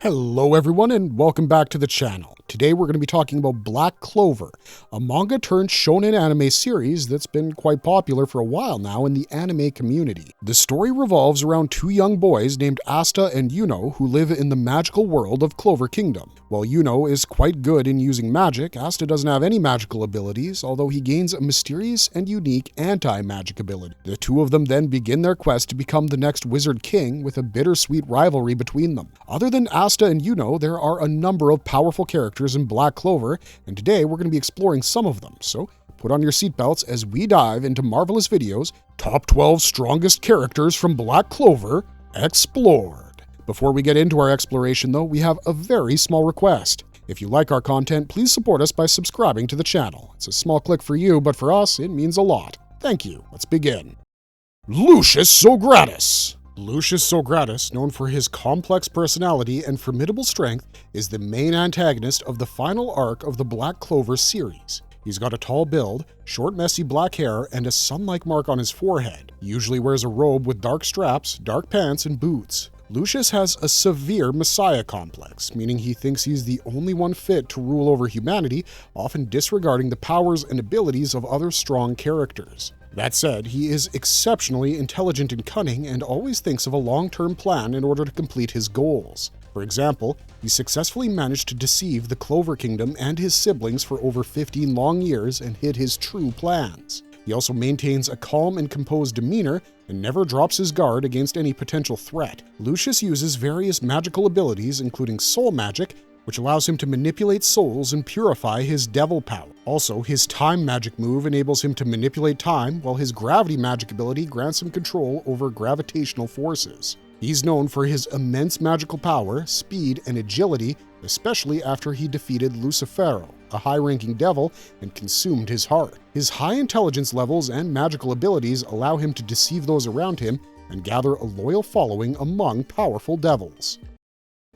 Hello everyone and welcome back to the channel. Today we're going to be talking about Black Clover, a manga turned shounen anime series that's been quite popular for a while now in the anime community. The story revolves around two young boys named Asta and Yuno who live in the magical world of Clover Kingdom. While Yuno is quite good in using magic, Asta doesn't have any magical abilities, although he gains a mysterious and unique anti-magic ability. The two of them then begin their quest to become the next Wizard King with a bittersweet rivalry between them. Other than Asta and Yuno, there are a number of powerful characters in Black Clover, and today we're going to be exploring some of them. So put on your seatbelts as we dive into Marvelous Video's Top 12 Strongest Characters from Black Clover Explored. Before we get into our exploration though, we have a very small request. If you like our content, please support us by subscribing to the channel. It's a small click for you, but for us, it means a lot. Thank you. Let's begin. Lucius Sorratus. Lucius Sorratus, known for his complex personality and formidable strength, is the main antagonist of the final arc of the Black Clover series. He's got a tall build, short messy black hair, and a sun-like mark on his forehead. He usually wears a robe with dark straps, dark pants, and boots. Lucius has a severe messiah complex, meaning he thinks he's the only one fit to rule over humanity, often disregarding the powers and abilities of other strong characters. That said, he is exceptionally intelligent and cunning and always thinks of a long-term plan in order to complete his goals. For example, he successfully managed to deceive the Clover Kingdom and his siblings for over 15 long years and hid his true plans. He also maintains a calm and composed demeanor and never drops his guard against any potential threat. Lucius uses various magical abilities, including soul magic, which allows him to manipulate souls and purify his devil power. Also, his time magic move enables him to manipulate time, while his gravity magic ability grants him control over gravitational forces. He's known for his immense magical power, speed, and agility, especially after he defeated Lucifer, a high-ranking devil, and consumed his heart. His high intelligence levels and magical abilities allow him to deceive those around him and gather a loyal following among powerful devils.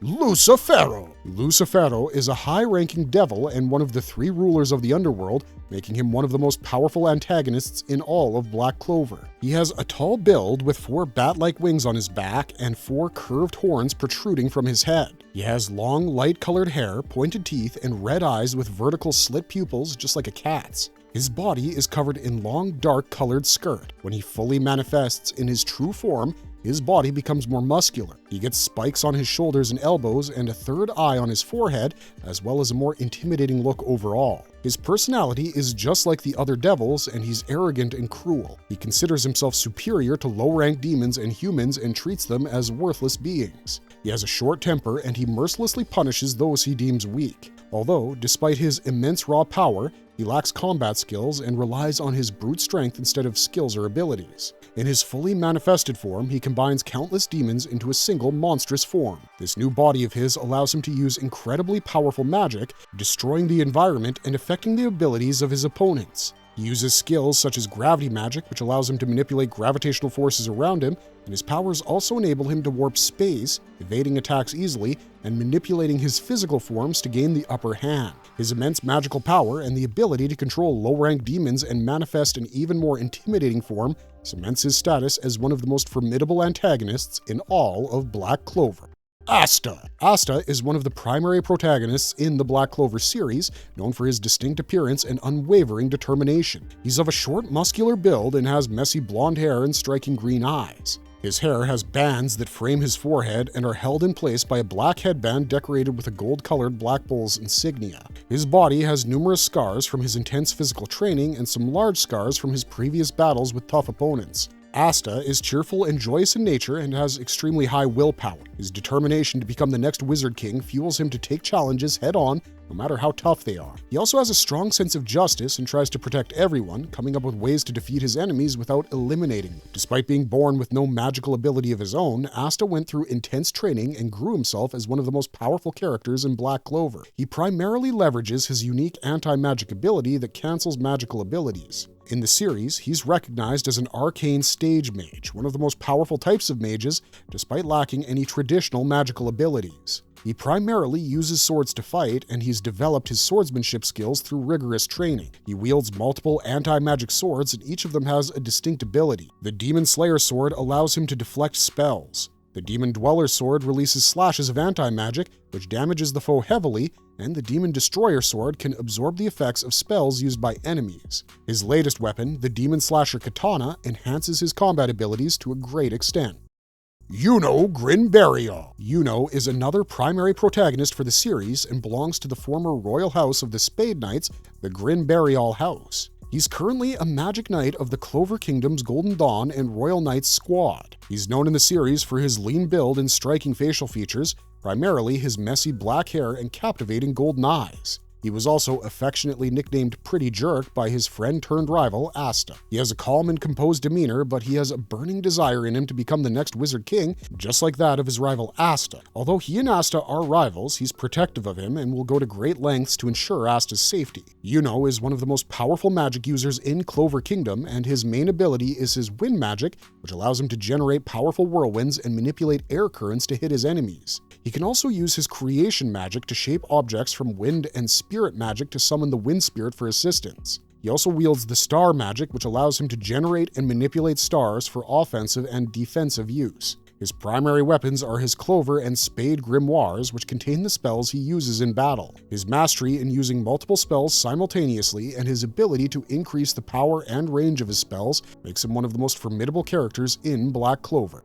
Lucifer. Lucifer is a high-ranking devil and one of the three rulers of the underworld, making him one of the most powerful antagonists in all of Black Clover. He has a tall build with 4 bat-like wings on his back and 4 curved horns protruding from his head. He has long, light-colored hair, pointed teeth, and red eyes with vertical slit pupils just like a cat's. His body is covered in long, dark-colored skirt. When he fully manifests in his true form, his body becomes more muscular. He gets spikes on his shoulders and elbows and a third eye on his forehead, as well as a more intimidating look overall. His personality is just like the other devils, and he's arrogant and cruel. He considers himself superior to low-ranked demons and humans and treats them as worthless beings. He has a short temper and he mercilessly punishes those he deems weak. Although, despite his immense raw power, he lacks combat skills and relies on his brute strength instead of skills or abilities. In his fully manifested form, he combines countless demons into a single monstrous form. This new body of his allows him to use incredibly powerful magic, destroying the environment and affecting the abilities of his opponents. He uses skills such as gravity magic, which allows him to manipulate gravitational forces around him, and his powers also enable him to warp space, evading attacks easily, and manipulating his physical forms to gain the upper hand. His immense magical power and the ability to control low-ranked demons and manifest an even more intimidating form cements his status as one of the most formidable antagonists in all of Black Clover. Asta. Asta is one of the primary protagonists in the Black Clover series, known for his distinct appearance and unwavering determination. He's of a short, muscular build and has messy blonde hair and striking green eyes. His hair has bands that frame his forehead and are held in place by a black headband decorated with a gold-colored Black Bull's insignia. His body has numerous scars from his intense physical training and some large scars from his previous battles with tough opponents. Asta is cheerful and joyous in nature and has extremely high willpower. His determination to become the next Wizard King fuels him to take challenges head-on, no matter how tough they are. He also has a strong sense of justice and tries to protect everyone, coming up with ways to defeat his enemies without eliminating them. Despite being born with no magical ability of his own, Asta went through intense training and grew himself as one of the most powerful characters in Black Clover. He primarily leverages his unique anti-magic ability that cancels magical abilities. In the series, he's recognized as an arcane stage mage, one of the most powerful types of mages, despite lacking any traditional magical abilities. He primarily uses swords to fight, and he's developed his swordsmanship skills through rigorous training. He wields multiple anti-magic swords, and each of them has a distinct ability. The Demon Slayer sword allows him to deflect spells. The Demon Dweller's sword releases slashes of anti-magic, which damages the foe heavily, and the Demon Destroyer sword can absorb the effects of spells used by enemies. His latest weapon, the Demon Slasher Katana, enhances his combat abilities to a great extent. Yuno Grinberio. Yuno is another primary protagonist for the series and belongs to the former royal house of the Spade Knights, the Grinberial House. He's currently a Magic Knight of the Clover Kingdom's Golden Dawn and Royal Knights squad. He's known in the series for his lean build and striking facial features, primarily his messy black hair and captivating golden eyes. He was also affectionately nicknamed Pretty Jerk by his friend-turned-rival, Asta. He has a calm and composed demeanor, but he has a burning desire in him to become the next Wizard King, just like that of his rival Asta. Although he and Asta are rivals, he's protective of him and will go to great lengths to ensure Asta's safety. Yuno is one of the most powerful magic users in Clover Kingdom, and his main ability is his wind magic, which allows him to generate powerful whirlwinds and manipulate air currents to hit his enemies. He can also use his creation magic to shape objects from wind and spirit magic to summon the wind spirit for assistance. He also wields the star magic, which allows him to generate and manipulate stars for offensive and defensive use. His primary weapons are his Clover and Spade grimoires, which contain the spells he uses in battle. His mastery in using multiple spells simultaneously and his ability to increase the power and range of his spells makes him one of the most formidable characters in Black Clover.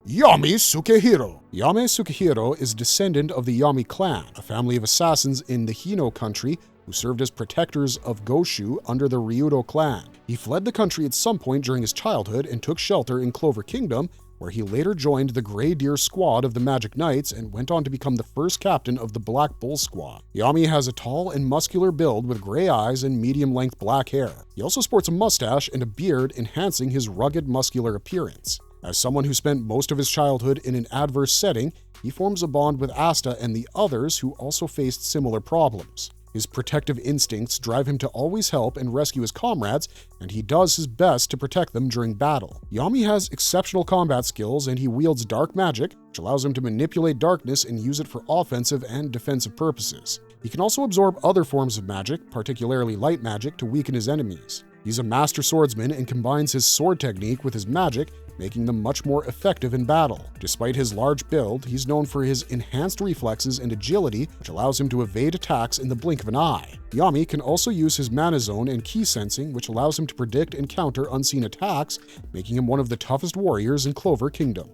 Yami Sukihiro. Yami Sukihiro is a descendant of the Yami clan, a family of assassins in the Hino country who served as protectors of Goshu under the Ryudo clan. He fled the country at some point during his childhood and took shelter in Clover Kingdom, where he later joined the Grey Deer squad of the Magic Knights and went on to become the first captain of the Black Bull squad. Yami has a tall and muscular build with gray eyes and medium-length black hair. He also sports a mustache and a beard, enhancing his rugged, muscular appearance. As someone who spent most of his childhood in an adverse setting, he forms a bond with Asta and the others who also faced similar problems. His protective instincts drive him to always help and rescue his comrades, and he does his best to protect them during battle. Yami has exceptional combat skills, and he wields dark magic, which allows him to manipulate darkness and use it for offensive and defensive purposes. He can also absorb other forms of magic, particularly light magic, to weaken his enemies. He's a master swordsman and combines his sword technique with his magic, making them much more effective in battle. Despite his large build, he's known for his enhanced reflexes and agility, which allows him to evade attacks in the blink of an eye. Yami can also use his mana zone and ki sensing, which allows him to predict and counter unseen attacks, making him one of the toughest warriors in Clover Kingdom.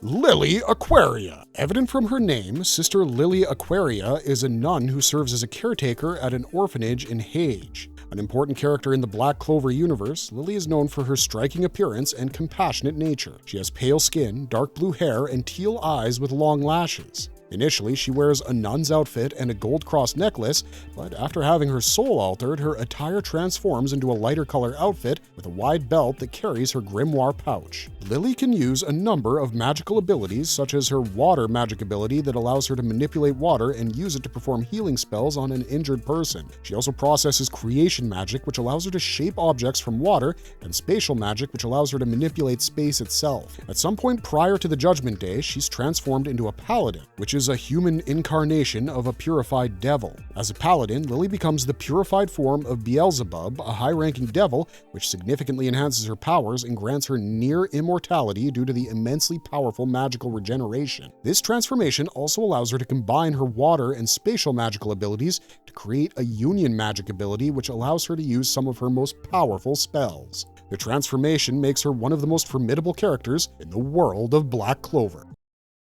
Lily Aquaria. Evident from her name, Sister Lily Aquaria is a nun who serves as a caretaker at an orphanage in Hage. An important character in the Black Clover universe, Lily is known for her striking appearance and compassionate nature. She has pale skin, dark blue hair, and teal eyes with long lashes. Initially, she wears a nun's outfit and a gold cross necklace, but after having her soul altered, her attire transforms into a lighter color outfit with a wide belt that carries her grimoire pouch. Lily can use a number of magical abilities, such as her water magic ability that allows her to manipulate water and use it to perform healing spells on an injured person. She also processes creation magic, which allows her to shape objects from water, and spatial magic, which allows her to manipulate space itself. At some point prior to the Judgment Day, she's transformed into a paladin, which is a human incarnation of a purified devil. As a paladin, Lily becomes the purified form of Beelzebub, a high-ranking devil, which significantly enhances her powers and grants her near immortality due to the immensely powerful magical regeneration. This transformation also allows her to combine her water and spatial magical abilities to create a union magic ability, which allows her to use some of her most powerful spells. The transformation makes her one of the most formidable characters in the world of Black Clover.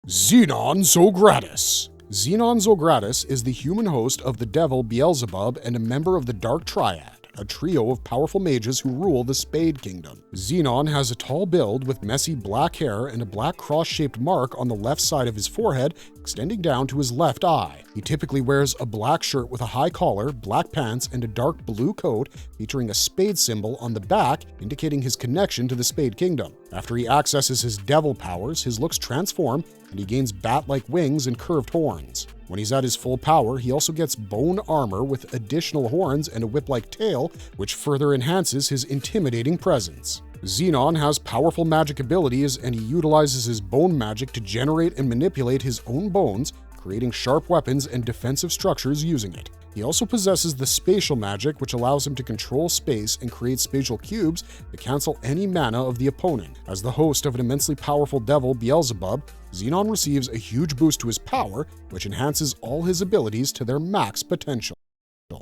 Xenon Sorratus. Xenon Sorratus is the human host of the devil Beelzebub and a member of the Dark Triad, a trio of powerful mages who rule the Spade Kingdom. Xenon has a tall build with messy black hair and a black cross-shaped mark on the left side of his forehead, extending down to his left eye. He typically wears a black shirt with a high collar, black pants, and a dark blue coat featuring a spade symbol on the back, indicating his connection to the Spade Kingdom. After he accesses his devil powers, his looks transform and he gains bat-like wings and curved horns. When he's at his full power, he also gets bone armor with additional horns and a whip-like tail, which further enhances his intimidating presence. Xenon has powerful magic abilities, and he utilizes his bone magic to generate and manipulate his own bones, creating sharp weapons and defensive structures using it. He also possesses the spatial magic, which allows him to control space and create spatial cubes that cancel any mana of the opponent. As the host of an immensely powerful devil, Beelzebub, Xenon receives a huge boost to his power, which enhances all his abilities to their max potential.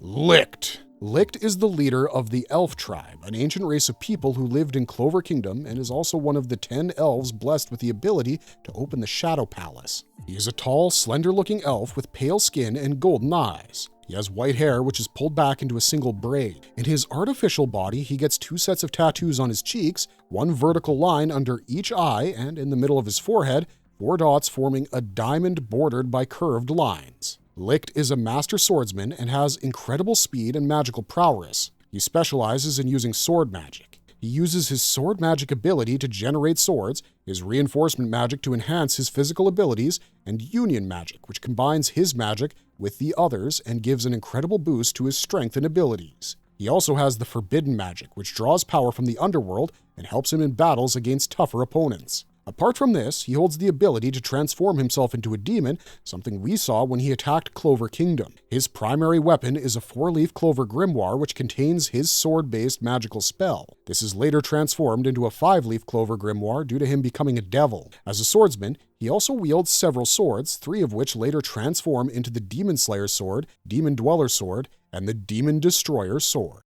Licht. Licht is the leader of the Elf tribe, an ancient race of people who lived in Clover Kingdom and is also one of the 10 elves blessed with the ability to open the Shadow Palace. He is a tall, slender-looking elf with pale skin and golden eyes. He has white hair, which is pulled back into a single braid. In his artificial body, he gets 2 sets of tattoos on his cheeks, 1 vertical line under each eye, and in the middle of his forehead, 4 dots forming a diamond bordered by curved lines. Licht is a master swordsman and has incredible speed and magical prowess. He specializes in using sword magic. He uses his sword magic ability to generate swords, his reinforcement magic to enhance his physical abilities, and union magic, which combines his magic with the others and gives an incredible boost to his strength and abilities. He also has the forbidden magic, which draws power from the underworld and helps him in battles against tougher opponents. Apart from this, he holds the ability to transform himself into a demon, something we saw when he attacked Clover Kingdom. His primary weapon is a 4-leaf clover grimoire, which contains his sword-based magical spell. This is later transformed into a 5-leaf clover grimoire due to him becoming a devil. As a swordsman, he also wields several swords, 3 of which later transform into the Demon Slayer sword, Demon Dweller sword, and the Demon Destroyer sword.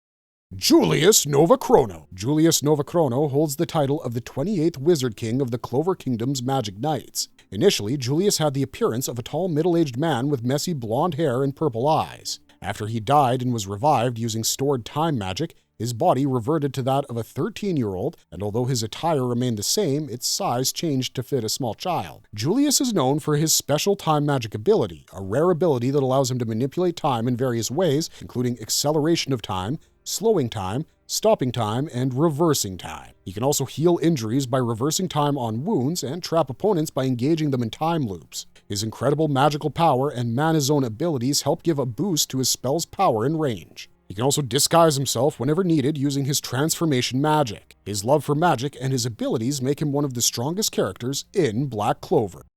Julius Novachrono. Julius Novachrono holds the title of the 28th Wizard King of the Clover Kingdom's Magic Knights. Initially, Julius had the appearance of a tall middle-aged man with messy blonde hair and purple eyes. After he died and was revived using stored time magic, his body reverted to that of a 13-year-old, and although his attire remained the same, its size changed to fit a small child. Julius is known for his special time magic ability, a rare ability that allows him to manipulate time in various ways, including acceleration of time, slowing time, stopping time, and reversing time. He can also heal injuries by reversing time on wounds and trap opponents by engaging them in time loops. His incredible magical power and mana zone abilities help give a boost to his spell's power and range. He can also disguise himself whenever needed using his transformation magic. His love for magic and his abilities make him one of the strongest characters in Black Clover.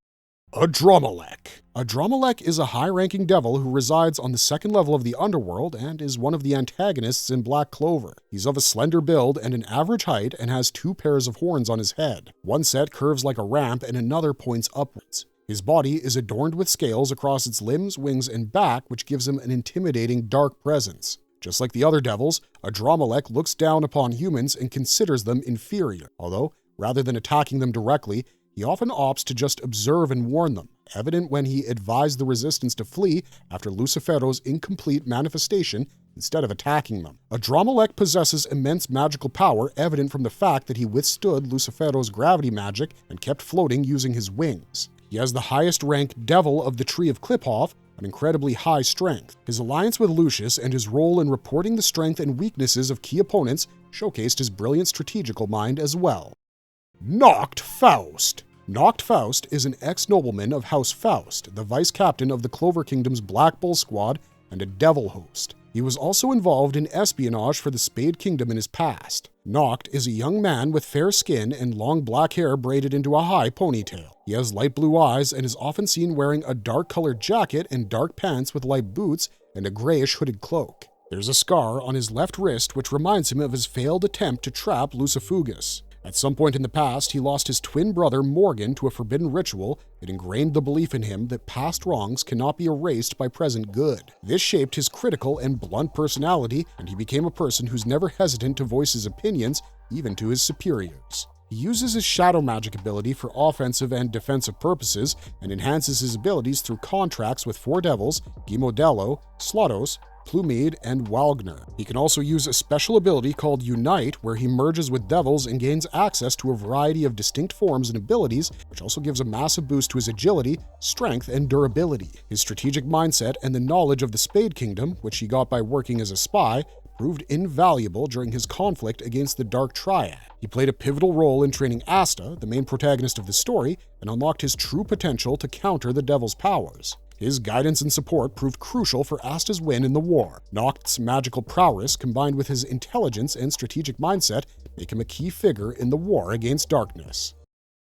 Adumalec. Adumalec is a high-ranking devil who resides on the 2nd level of the underworld and is one of the antagonists in Black Clover. He's of a slender build and an average height and has 2 pairs of horns on his head. One set curves like a ramp and another points upwards. His body is adorned with scales across its limbs, wings, and back, which gives him an intimidating dark presence. Just like the other devils, Adumalec looks down upon humans and considers them inferior, although, rather than attacking them directly, he often opts to just observe and warn them, evident when he advised the resistance to flee after Lucifero's incomplete manifestation instead of attacking them. Adumalec possesses immense magical power, evident from the fact that he withstood Lucifero's gravity magic and kept floating using his wings. He has the highest rank devil of the Tree of Kliphoff, an incredibly high strength. His alliance with Lucius and his role in reporting the strength and weaknesses of key opponents showcased his brilliant strategical mind as well. Noct Faust. Noct Faust is an ex-nobleman of House Faust, the vice-captain of the Clover Kingdom's Black Bull Squad and a devil host. He was also involved in espionage for the Spade Kingdom in his past. Noct is a young man with fair skin and long black hair braided into a high ponytail. He has light blue eyes and is often seen wearing a dark-colored jacket and dark pants with light boots and a grayish hooded cloak. There's a scar on his left wrist which reminds him of his failed attempt to trap Lucifugus. At some point in the past, he lost his twin brother Morgan to a forbidden ritual that ingrained the belief in him that past wrongs cannot be erased by present good. This shaped his critical and blunt personality, and he became a person who's never hesitant to voice his opinions, even to his superiors. He uses his shadow magic ability for offensive and defensive purposes, and enhances his abilities through contracts with 4 devils, Gimodello, Slotos, Plumede, and Walgner. He can also use a special ability called Unite, where he merges with devils and gains access to a variety of distinct forms and abilities, which also gives a massive boost to his agility, strength, and durability. His strategic mindset and the knowledge of the Spade Kingdom, which he got by working as a spy, proved invaluable during his conflict against the Dark Triad. He played a pivotal role in training Asta, the main protagonist of the story, and unlocked his true potential to counter the Devil's powers. His guidance and support proved crucial for Asta's win in the war. Noct's magical prowess, combined with his intelligence and strategic mindset, make him a key figure in the war against darkness.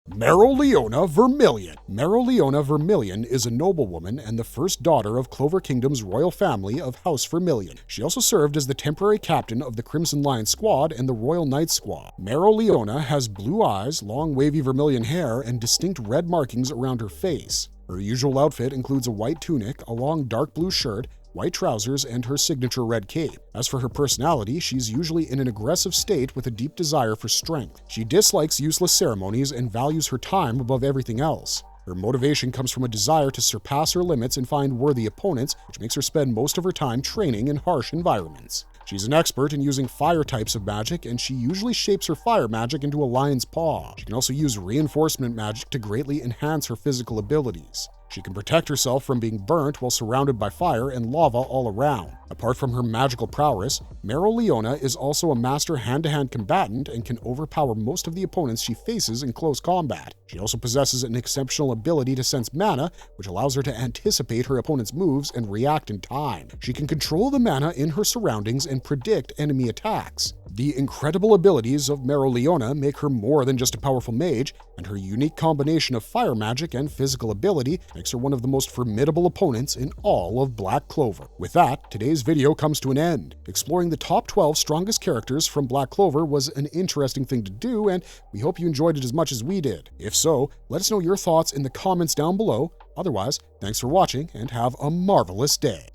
Meil Leona Vermilion. Meil Leona Vermilion is a noblewoman and the first daughter of Clover Kingdom's royal family of House Vermilion. She also served as the temporary captain of the Crimson Lion Squad and the Royal Knight Squad. Meil Leona has blue eyes, long wavy vermilion hair, and distinct red markings around her face. Her usual outfit includes a white tunic, a long dark blue shirt, white trousers, and her signature red cape. As for her personality, she's usually in an aggressive state with a deep desire for strength. She dislikes useless ceremonies and values her time above everything else. Her motivation comes from a desire to surpass her limits and find worthy opponents, which makes her spend most of her time training in harsh environments. She's an expert in using fire types of magic, and she usually shapes her fire magic into a lion's paw. She can also use reinforcement magic to greatly enhance her physical abilities. She can protect herself from being burnt while surrounded by fire and lava all around. Apart from her magical prowess, Meil Leona is also a master hand-to-hand combatant and can overpower most of the opponents she faces in close combat. She also possesses an exceptional ability to sense mana, which allows her to anticipate her opponent's moves and react in time. She can control the mana in her surroundings and predict enemy attacks. The incredible abilities of Meil Leona make her more than just a powerful mage, and her unique combination of fire magic and physical ability makes her one of the most formidable opponents in all of Black Clover. With that, today's video comes to an end. Exploring the top 12 strongest characters from Black Clover was an interesting thing to do, and we hope you enjoyed it as much as we did. If so, let us know your thoughts in the comments down below. Otherwise, thanks for watching and have a marvelous day.